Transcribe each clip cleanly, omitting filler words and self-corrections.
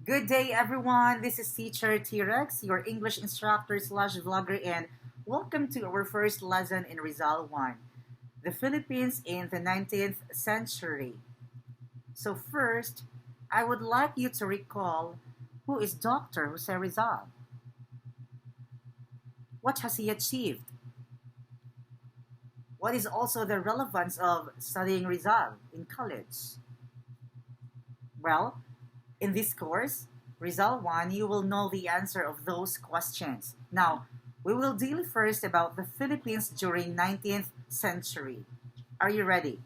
Good day, everyone. This is Teacher T-Rex, your English instructor slash vlogger, and welcome to our first lesson in Rizal 1, the Philippines in the 19th century. So first, I would like you to recall who is Dr. Jose Rizal. What has he achieved? What is also the relevance of studying Rizal in college? Well, in this course, Rizal 1, you will know the answer of those questions. Now, we will deal first about the Philippines during 19th century. Are you ready?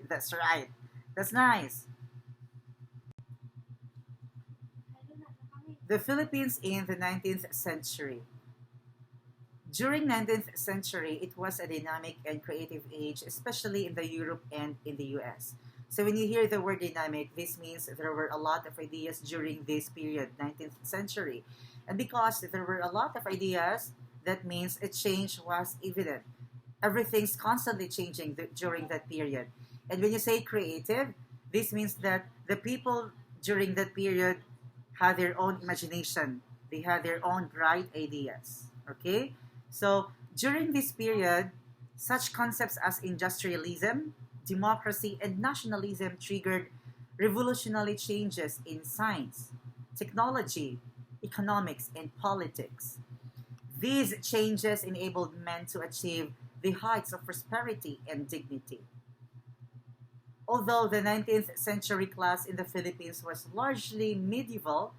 That's right. That's nice. The Philippines in the 19th century. During 19th century, it was a dynamic and creative age, especially in the Europe and in the US. So when you hear the word dynamic, this means there were a lot of ideas during this period, 19th century. And because there were a lot of ideas, that means a change was evident. Everything's constantly changing during that period. And when you say creative, this means that the people during that period had their own imagination. They had their own bright ideas. Okay? So during this period, such concepts as industrialism, democracy, and nationalism triggered revolutionary changes in science, technology, economics, and politics. These changes enabled men to achieve the heights of prosperity and dignity. Although the 19th century class in the Philippines was largely medieval,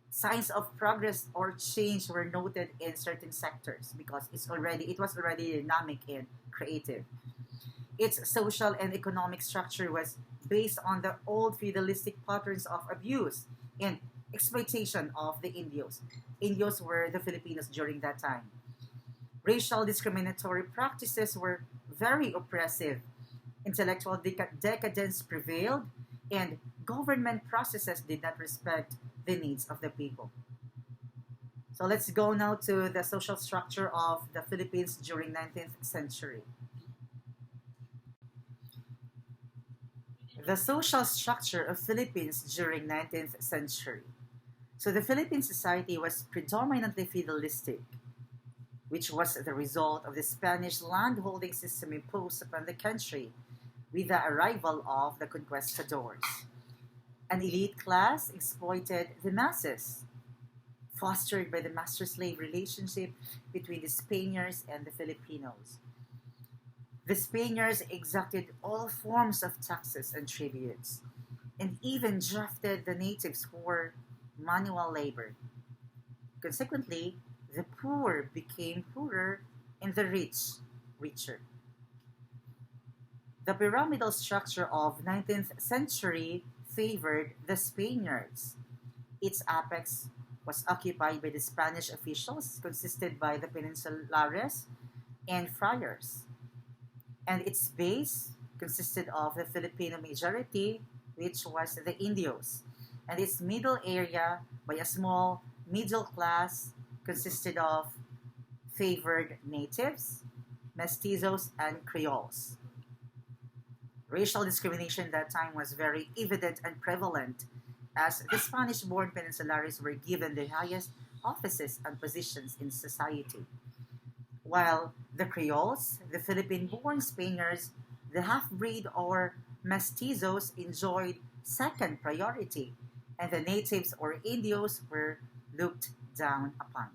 signs of progress or change were noted in certain sectors because it was already dynamic and creative. Its social and economic structure was based on the old feudalistic patterns of abuse and exploitation of the Indios. Indios were the Filipinos during that time. Racial discriminatory practices were very oppressive. Intellectual decadence prevailed, and government processes did not respect the needs of the people. So let's go now to the social structure of the Philippines during 19th century. The social structure of Philippines during 19th century. So the Philippine society was predominantly feudalistic, which was the result of the Spanish landholding system imposed upon the country with the arrival of the conquistadors. An elite class exploited the masses, fostered by the master-slave relationship between the Spaniards and the Filipinos. The Spaniards exacted all forms of taxes and tributes, and even drafted the natives for manual labor. Consequently, the poor became poorer and the rich richer. The pyramidal structure of 19th century favored the Spaniards. Its apex was occupied by the Spanish officials, consisted by the peninsulares and friars, and its base consisted of the Filipino majority, which was the Indios, and its middle area by a small middle class consisted of favored natives, mestizos, and Creoles. Racial discrimination at that time was very evident and prevalent, as the Spanish born peninsulares were given the highest offices and positions in society, while the Creoles, the Philippine born Spaniards, the half breed or mestizos enjoyed second priority, and the natives or Indios were looked down upon.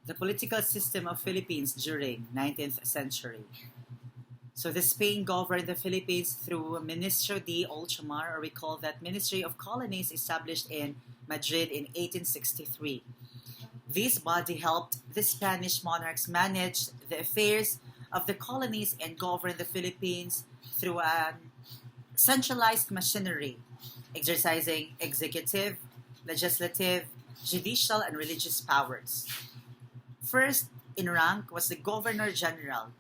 The political system of Philippines during 19th century. So the Spain governed the Philippines through Ministro de Ultramar, or we call that Ministry of Colonies, established in Madrid in 1863. This body helped the Spanish monarchs manage the affairs of the colonies and govern the Philippines through a centralized machinery, exercising executive, legislative, judicial, and religious powers. First in rank was the Governor General.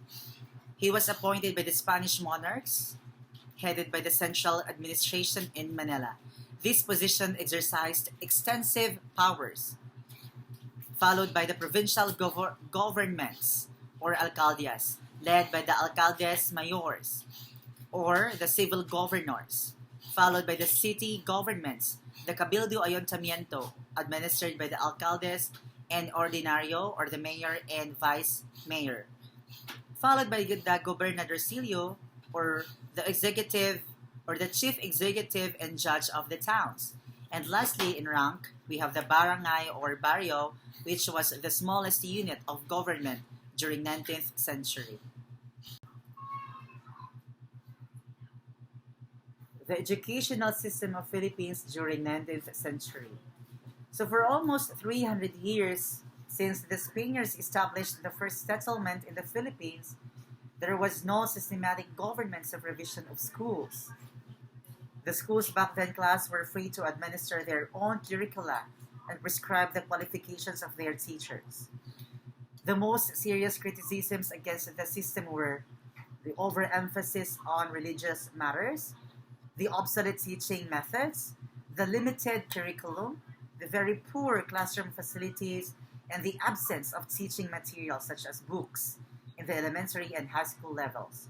He was appointed by the Spanish monarchs, headed by the central administration in Manila. This position exercised extensive powers, followed by the provincial governments or alcaldes, led by the alcaldes mayores. or the civil governors, followed by the city governments, the Cabildo Ayuntamiento, administered by the alcaldes and ordinario or the mayor and vice mayor, followed by the gobernadorcillo or the executive or the chief executive and judge of the towns. And lastly, in rank, we have the barangay or barrio, which was the smallest unit of government during 19th century. The educational system of Philippines during 19th century. So for almost 300 years since the Spaniards established the first settlement in the Philippines, there was no systematic government supervision of schools. The schools back then class were free to administer their own curricula and prescribe the qualifications of their teachers. The most serious criticisms against the system were the overemphasis on religious matters, the obsolete teaching methods, the limited curriculum, the very poor classroom facilities, and the absence of teaching materials such as books in the elementary and high school levels.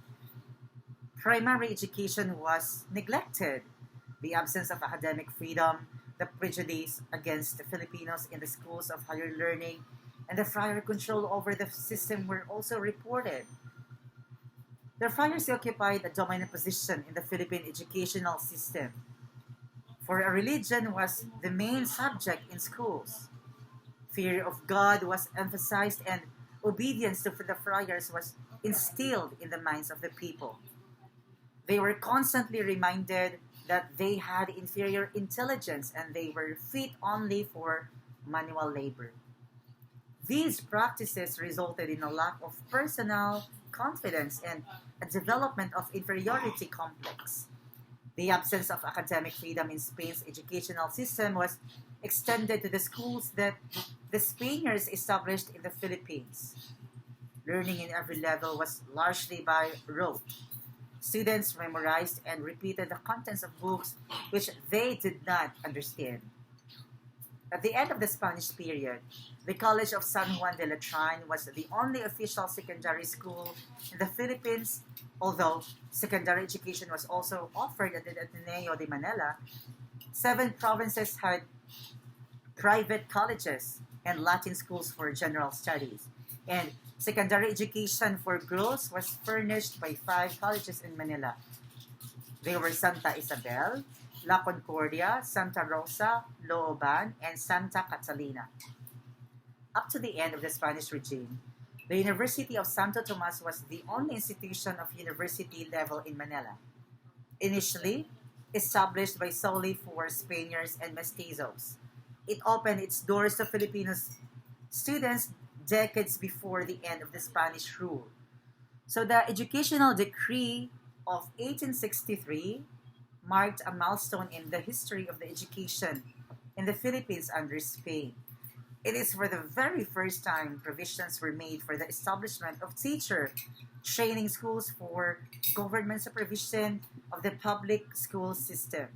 Primary education was neglected. The absence of academic freedom, the prejudice against the Filipinos in the schools of higher learning, and the friar control over the system were also reported. The friars occupied a dominant position in the Philippine educational system, for a religion was the main subject in schools. Fear of God was emphasized and obedience to the friars was instilled in the minds of the people. They were constantly reminded that they had inferior intelligence and they were fit only for manual labor. These practices resulted in a lack of personal confidence and a development of inferiority complex. The absence of academic freedom in Spain's educational system was extended to the schools that the Spaniards established in the Philippines. Learning in every level was largely by rote. Students memorized and repeated the contents of books which they did not understand. At the end of the Spanish period, the College of San Juan de Letran was the only official secondary school in the Philippines, although secondary education was also offered at the Ateneo de Manila. 7 provinces had private colleges and Latin schools for general studies, and secondary education for girls was furnished by 5 colleges in Manila. They were Santa Isabel, La Concordia, Santa Rosa, Looban, and Santa Catalina. Up to the end of the Spanish regime, the University of Santo Tomas was the only institution of university level in Manila. Initially, established by solely for Spaniards and mestizos, it opened its doors to Filipino students decades before the end of the Spanish rule. So the Educational Decree of 1863 marked a milestone in the history of the education in the Philippines under Spain. It is for the very first time provisions were made for the establishment of teacher training schools for government supervision of the public school system.